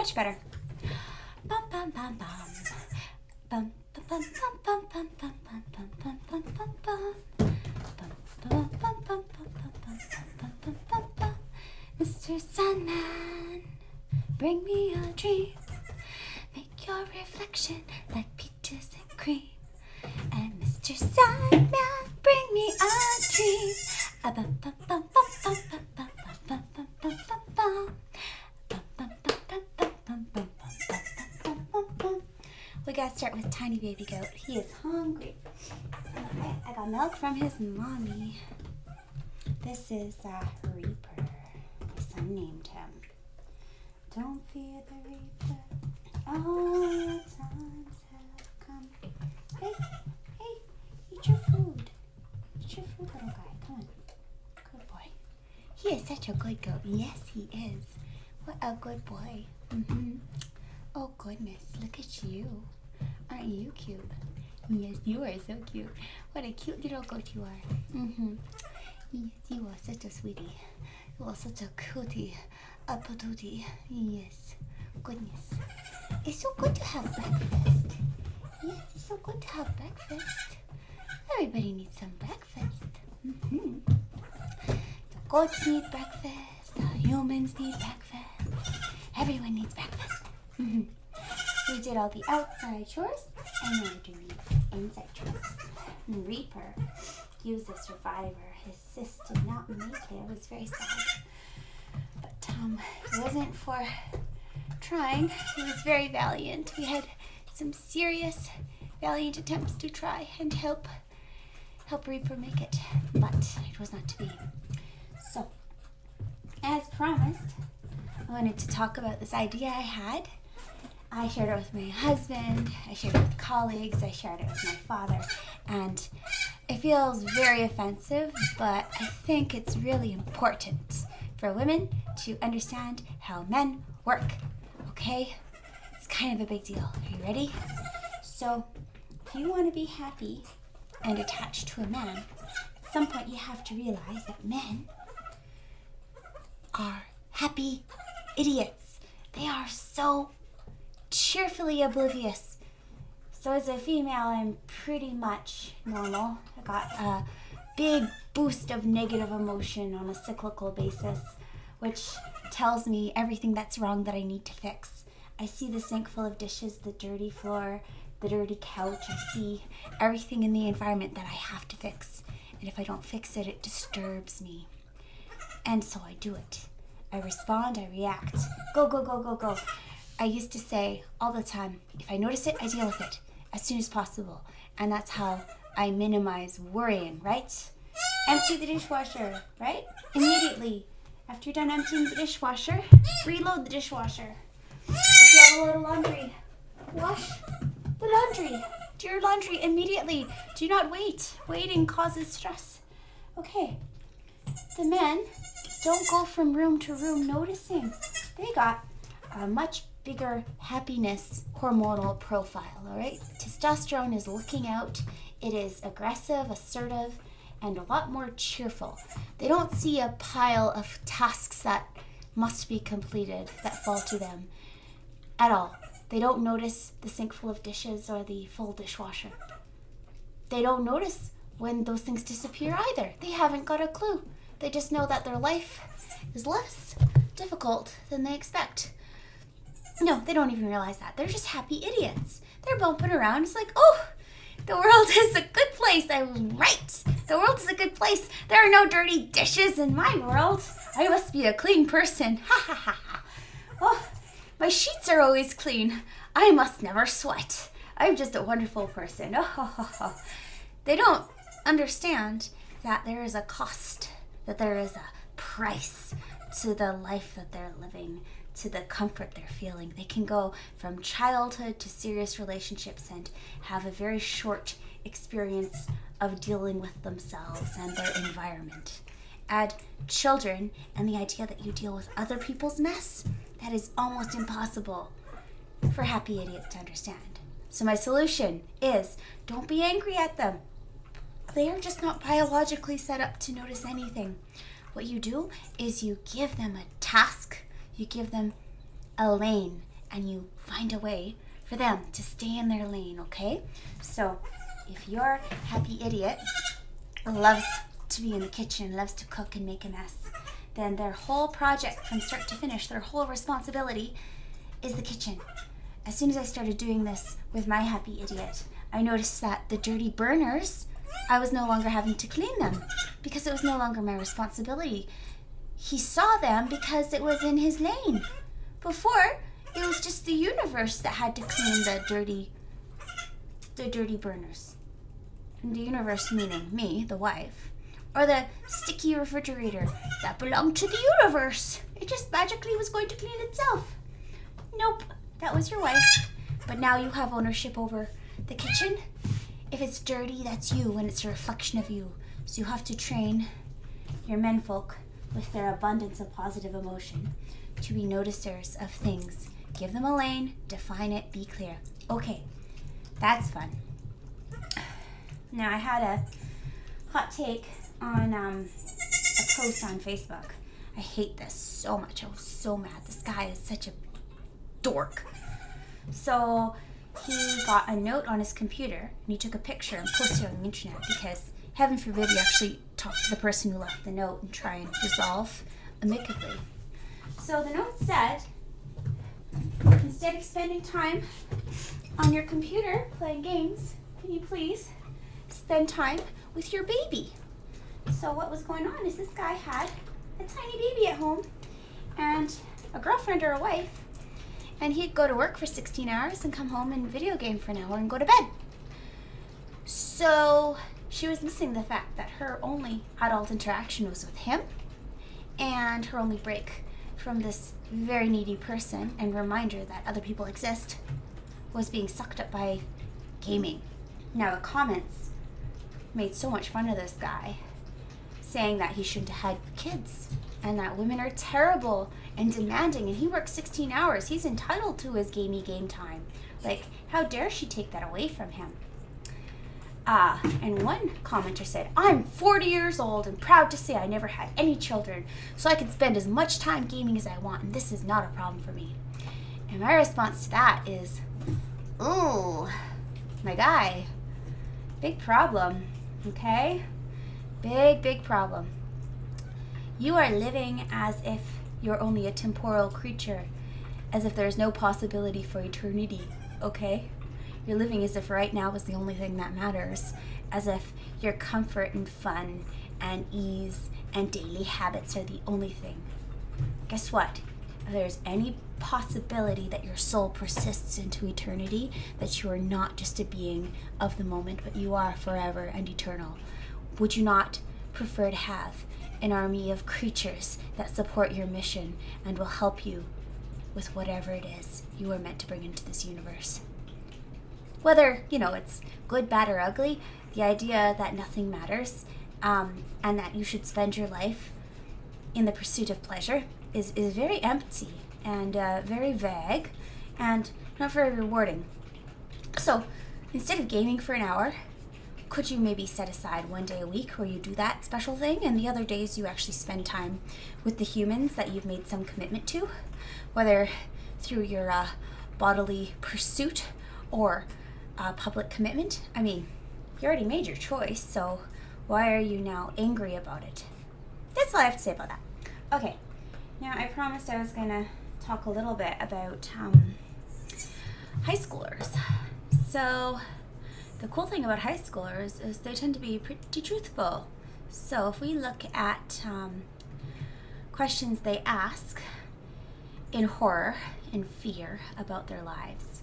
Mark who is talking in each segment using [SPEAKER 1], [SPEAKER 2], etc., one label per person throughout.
[SPEAKER 1] Much better. Bum, bum, bum, bum. Bum, bum, bum, bum, bum, bum, bum, bum, bum, bum, bum, bum. Bum, bum, bum, bum, bum, bum, bum, bum, bum, bum. Mr. Sandman, bring me a dream. Make your reflection like peaches and cream. And Mr. Sandman, bring me a dream. Bum, bum, bum, bum, bum, bum, bum, bum, bum, bum, bum, bum. We gotta start with tiny baby goat. He is hungry. I got milk from his mommy. This is Reaper. My son named him. Don't fear the Reaper. All your times have come. Hey, eat your food. Eat your food, little guy. Come on. Good boy. He is such a good goat. Yes, he is. What a good boy. Oh, goodness. Look at you. Aren't you cute? Yes, you are so cute. What a cute little goat you are. Yes, you are such a sweetie. You are such a cutie. A patootie. Yes. Goodness. It's so good to have breakfast. Yes, it's so good to have breakfast. Everybody needs some breakfast. The goats need breakfast. The humans need breakfast. Everyone needs breakfast. We did all the outside chores, and now we're doing the inside chores. And Reaper, he was a survivor. His sis did not make it. It was very sad. But it wasn't for trying. He was very valiant. We had some serious, valiant attempts to try and help Reaper make it, but it was not to be. So, as promised, I wanted to talk about this idea I had. I shared it with my husband, I shared it with colleagues, I shared it with my father, and it feels very offensive, but I think it's really important for women to understand how men work, okay? It's kind of a big deal. Are you ready? So, if you want to be happy and attached to a man, at some point you have to realize that men are happy idiots. They are so cheerfully oblivious. So as a female, I'm pretty much normal. I got a big boost of negative emotion on a cyclical basis, which tells me everything that's wrong that I need to fix. I see the sink full of dishes, the dirty floor, the dirty couch. I see everything in the environment that I have to fix. And if I don't fix it, it disturbs me. And so I do it. I respond, I react. Go, go, go, go, go. I used to say all the time, if I notice it, I deal with it as soon as possible. And that's how I minimize worrying, right? Empty the dishwasher, right? Immediately. After you're done emptying the dishwasher, reload the dishwasher. If you have a load of laundry, wash the laundry. Do your laundry immediately. Do not wait. Waiting causes stress. Okay. The men don't go from room to room noticing. They got a much bigger happiness hormonal profile, all right? Testosterone is looking out. It is aggressive, assertive, and a lot more cheerful. They don't see a pile of tasks that must be completed that fall to them at all. They don't notice the sink full of dishes or the full dishwasher. They don't notice when those things disappear either. They haven't got a clue. They just know that their life is less difficult than they expect. No, they don't even realize that. They're just happy idiots. They're bumping around. It's like, oh, the world is a good place. I was right. The world is a good place. There are no dirty dishes in my world. I must be a clean person. Ha ha ha ha. Oh, my sheets are always clean. I must never sweat. I'm just a wonderful person. Oh, ho, ho, ho. They don't understand that there is a cost, that there is a price to the life that they're living, to the comfort they're feeling. They can go from childhood to serious relationships and have a very short experience of dealing with themselves and their environment. Add children and the idea that you deal with other people's mess, that is almost impossible for happy idiots to understand. So my solution is, don't be angry at them. They are just not biologically set up to notice anything. What you do is you give them a task, you give them a lane, and you find a way for them to stay in their lane, okay? So if your happy idiot loves to be in the kitchen, loves to cook and make a mess, then their whole project from start to finish, their whole responsibility is the kitchen. As soon as I started doing this with my happy idiot, I noticed that the dirty burners, I was no longer having to clean them because it was no longer my responsibility. He saw them because it was in his lane. Before, it was just the universe that had to clean the dirty burners. And the universe meaning me, the wife, or the sticky refrigerator that belonged to the universe. It just magically was going to clean itself. Nope, that was your wife. But now you have ownership over the kitchen. If it's dirty, that's you, and it's a reflection of you. So you have to train your menfolk with their abundance of positive emotion to be noticers of things. Give them a lane, define it, be clear. Okay, that's fun. Now I had a hot take on a post on Facebook. I hate this so much. I was so mad. This guy is such a dork. So he got a note on his computer and he took a picture and posted it on the internet because heaven forbid you actually talk to the person who left the note and try and resolve amicably. So the note said, instead of spending time on your computer playing games, can you please spend time with your baby? So what was going on is this guy had a tiny baby at home and a girlfriend or a wife, and he'd go to work for 16 hours and come home and video game for an hour and go to bed. So she was missing the fact that her only adult interaction was with him, and her only break from this very needy person and reminder that other people exist was being sucked up by gaming. Now the comments made so much fun of this guy, saying that he shouldn't have had kids and that women are terrible and demanding, and he works 16 hours. He's entitled to his game time. Like, how dare she take that away from him? And one commenter said, I'm 40 years old and proud to say I never had any children, so I can spend as much time gaming as I want, and this is not a problem for me. And my response to that is, ooh, my guy, big problem, okay? Big problem. You are living as if you're only a temporal creature, as if there's no possibility for eternity, okay? You're living as if right now is the only thing that matters, as if your comfort and fun and ease and daily habits are the only thing. Guess what? If there's any possibility that your soul persists into eternity, that you are not just a being of the moment, but you are forever and eternal, would you not prefer to have an army of creatures that support your mission and will help you with whatever it is you are meant to bring into this universe? Whether, it's good, bad, or ugly, the idea that nothing matters and that you should spend your life in the pursuit of pleasure is very empty and very vague and not very rewarding. So instead of gaming for an hour, could you maybe set aside one day a week where you do that special thing, and the other days you actually spend time with the humans that you've made some commitment to, whether through your bodily pursuit or public commitment? I mean, you already made your choice, so why are you now angry about it? That's all I have to say about that. Okay, now I promised I was going to talk a little bit about high schoolers. So the cool thing about high schoolers is they tend to be pretty truthful. So if we look at questions they ask in horror and fear about their lives.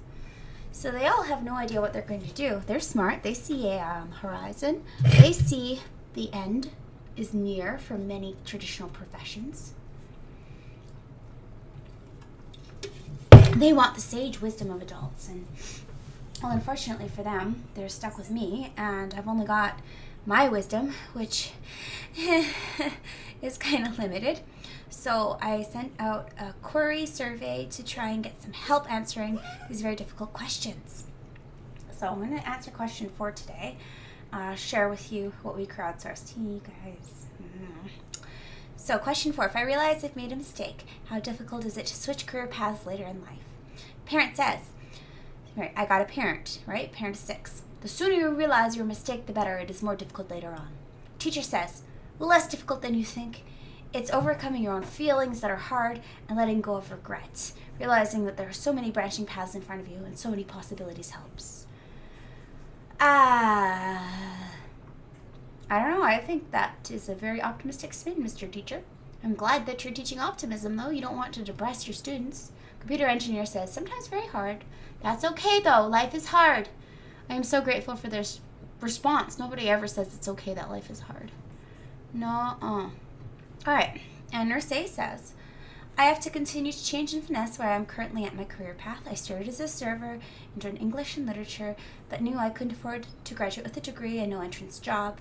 [SPEAKER 1] So they all have no idea what they're going to do. They're smart. They see AI on the horizon. They see the end is near for many traditional professions. They want the sage wisdom of adults, and well, unfortunately for them, they're stuck with me, and I've only got my wisdom, which is kind of limited. So I sent out a query survey to try and get some help answering these very difficult questions. So I'm going to answer question 4 today, share with you what we crowdsourced. You guys. So question 4, if I realize I've made a mistake, how difficult is it to switch career paths later in life? Parent says, right, I got a parent, right? Parent of 6. The sooner you realize your mistake, the better. It is more difficult later on. Teacher says, less difficult than you think. It's overcoming your own feelings that are hard and letting go of regrets. Realizing that there are so many branching paths in front of you and so many possibilities helps. I don't know. I think that is a very optimistic spin, Mr. Teacher. I'm glad that you're teaching optimism, though. You don't want to depress your students. Computer engineer says, sometimes very hard. That's okay, though. Life is hard. I am so grateful for their response. Nobody ever says it's okay that life is hard. No. All right. And Nurse A says, I have to continue to change and finesse where I am currently at my career path. I started as a server, enjoyed English and literature, but knew I couldn't afford to graduate with a degree and no entrance job,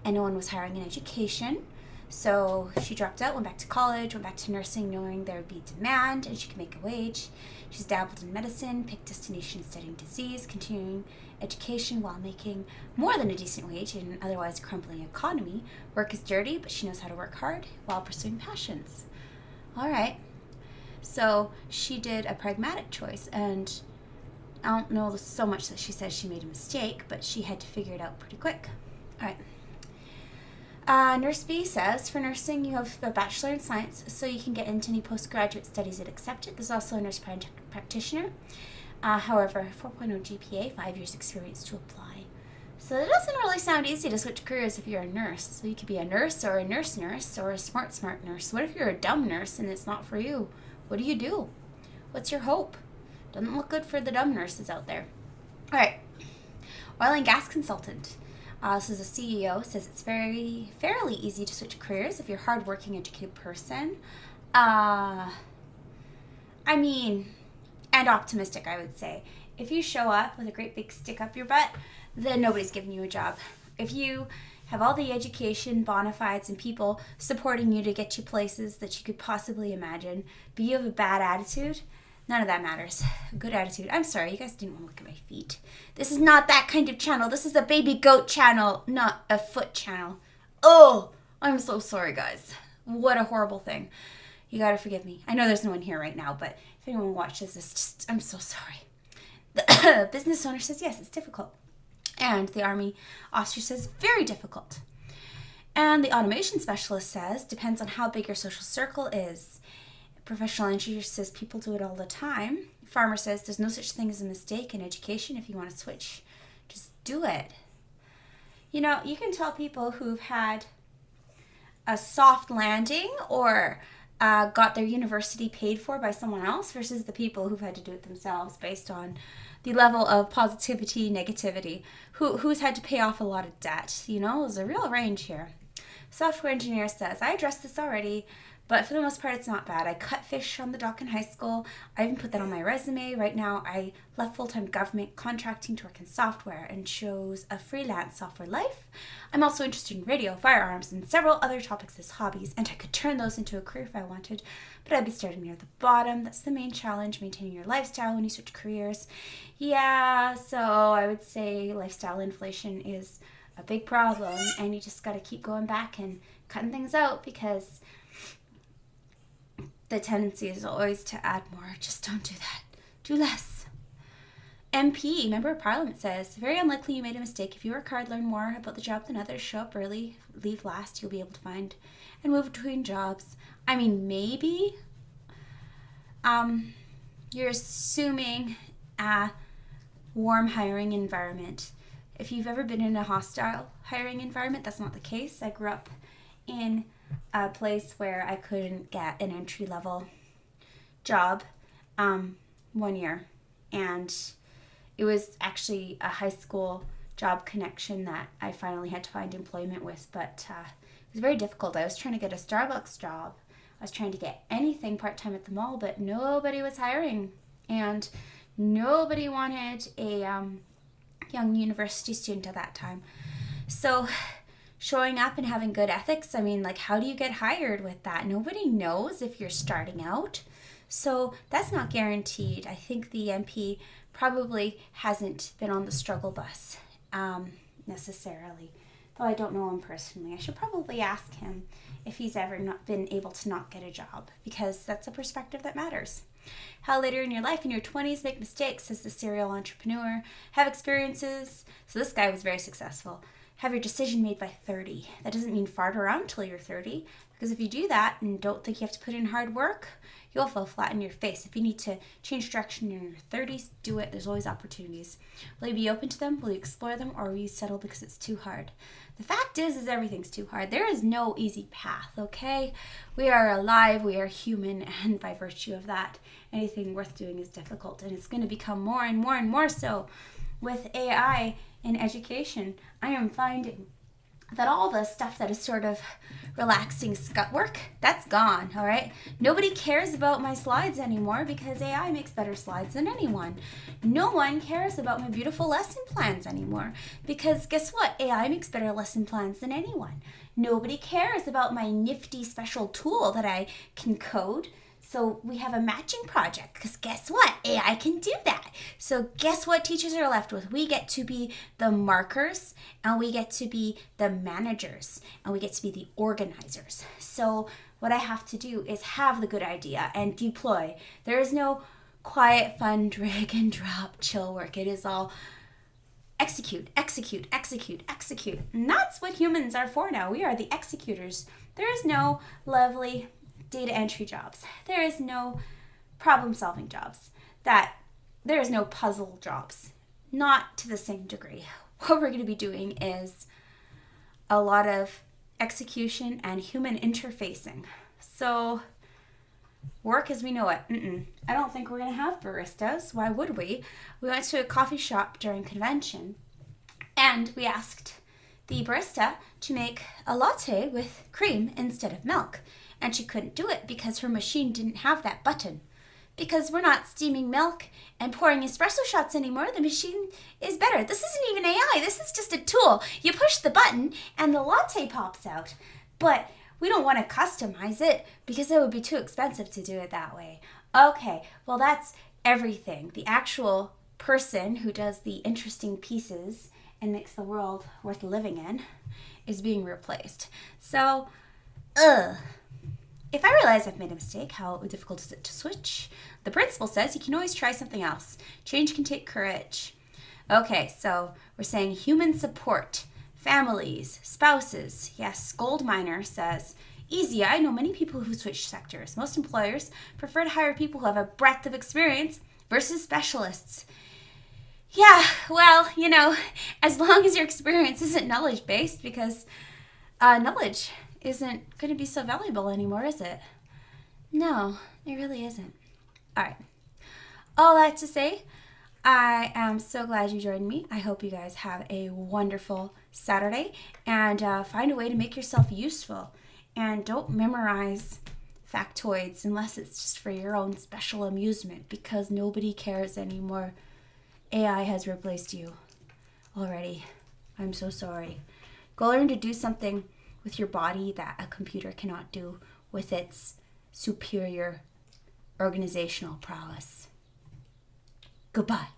[SPEAKER 1] and no one was hiring in education. So she dropped out, went back to college, went back to nursing, knowing there would be demand and she could make a wage. She's dabbled in medicine, picked destination studying disease, continuing education while making more than a decent wage in an otherwise crumbling economy. Work is dirty, but she knows how to work hard while pursuing passions. All right. So she did a pragmatic choice, and I don't know so much that she says she made a mistake, but she had to figure it out pretty quick. All right. Nurse B says, for nursing, you have a bachelor in science, so you can get into any postgraduate studies that accept it. There's also a nurse practitioner. However, 4.0 GPA, 5 years experience to apply. So it doesn't really sound easy to switch careers if you're a nurse. So you could be a nurse or a nurse or a smart nurse. What if you're a dumb nurse and it's not for you? What do? What's your hope? Doesn't look good for the dumb nurses out there. All right. Oil and gas consultant. This is a CEO, says it's fairly easy to switch careers if you're a hardworking, educated person. And optimistic, I would say. If you show up with a great big stick up your butt, then nobody's giving you a job. If you have all the education, bona fides, and people supporting you to get you places that you could possibly imagine, but you have a bad attitude, none of that matters. A good attitude. I'm sorry, you guys didn't want to look at my feet. This is not that kind of channel. This is a baby goat channel, not a foot channel. Oh, I'm so sorry, guys. What a horrible thing. You gotta forgive me. I know there's no one here right now, but if anyone watches this, I'm so sorry. The business owner says, yes, it's difficult. And the Army officer says, very difficult. And the automation specialist says, depends on how big your social circle is. Professional engineer says, people do it all the time. Farmer says, there's no such thing as a mistake in education. If you want to switch, just do it. You know, you can tell people who've had a soft landing or got their university paid for by someone else versus the people who've had to do it themselves based on the level of positivity, negativity, who's had to pay off a lot of debt. You know, there's a real range here. Software engineer says, I addressed this already, but for the most part, it's not bad. I cut fish on the dock in high school. I even put that on my resume. Right now, I left full-time government contracting to work in software and chose a freelance software life. I'm also interested in radio, firearms, and several other topics as hobbies, and I could turn those into a career if I wanted, but I'd be starting near the bottom. That's the main challenge, maintaining your lifestyle when you switch careers. Yeah, so I would say lifestyle inflation is a big problem, and you just got to keep going back and cutting things out because the tendency is always to add more. Just don't do that. Do less. MP, Member of Parliament, says, very unlikely you made a mistake. If you work hard, learn more about the job than others, show up early, leave last, you'll be able to find and move between jobs. I mean, maybe you're assuming a warm hiring environment. If you've ever been in a hostile hiring environment, that's not the case. I grew up in a place where I couldn't get an entry-level job 1 year, and it was actually a high school job connection that I finally had to find employment with, but it was very difficult. I was trying to get a Starbucks job. I was trying to get anything part-time at the mall, but nobody was hiring, and nobody wanted a young university student at that time. So showing up and having good ethics, I mean, like, how do you get hired with that? Nobody knows if you're starting out. So that's not guaranteed. I think the MP probably hasn't been on the struggle bus necessarily, though I don't know him personally. I should probably ask him if he's ever not been able to not get a job, because that's a perspective that matters. How later in your life, in your 20s, make mistakes as the serial entrepreneur. Have experiences. So this guy was very successful. Have your decision made by 30. That doesn't mean fart around till you're 30. Because if you do that and don't think you have to put in hard work, you'll fall flat in your face. If you need to change direction in your 30s, do it. There's always opportunities. Will you be open to them? Will you explore them? Or will you settle because it's too hard? The fact is everything's too hard. There is no easy path, okay? We are alive, we are human, and by virtue of that, anything worth doing is difficult. And it's going to become more and more and more so with AI in education. I am finding that all the stuff that is sort of relaxing scut work, that's gone, all right? Nobody cares about my slides anymore because AI makes better slides than anyone. No one cares about my beautiful lesson plans anymore because guess what? AI makes better lesson plans than anyone. Nobody cares about my nifty special tool that I can code. So we have a matching project because guess what? AI can do that. So guess what teachers are left with? We get to be the markers and we get to be the managers and we get to be the organizers. So what I have to do is have the good idea and deploy. There is no quiet, fun, drag and drop, chill work. It is all execute, execute, execute, execute. And that's what humans are for now. We are the executors. There is no lovely data entry jobs. There is no problem solving jobs. There is no puzzle jobs. Not to the same degree. What we're going to be doing is a lot of execution and human interfacing. So work as we know it. I don't think we're going to have baristas. Why would we? We went to a coffee shop during convention and we asked the barista to make a latte with cream instead of milk. And she couldn't do it because her machine didn't have that button. Because we're not steaming milk and pouring espresso shots anymore. The machine is better. This isn't even AI. This is just a tool. You push the button and the latte pops out. But we don't want to customize it because it would be too expensive to do it that way. Okay, well that's everything. The actual person who does the interesting pieces and makes the world worth living in is being replaced. So, if I realize I've made a mistake, how difficult is it to switch? The principle says you can always try something else. Change can take courage. Okay, so we're saying human support, families, spouses. Yes, Gold Miner says, easy, I know many people who switch sectors. Most employers prefer to hire people who have a breadth of experience versus specialists. Yeah, well, as long as your experience isn't knowledge-based, because knowledge isn't going to be so valuable anymore, is it? No, it really isn't. All right. All that to say, I am so glad you joined me. I hope you guys have a wonderful Saturday and find a way to make yourself useful. And don't memorize factoids unless it's just for your own special amusement because nobody cares anymore. AI has replaced you already. I'm so sorry. Go learn to do something with your body that a computer cannot do with its superior organizational prowess. Goodbye.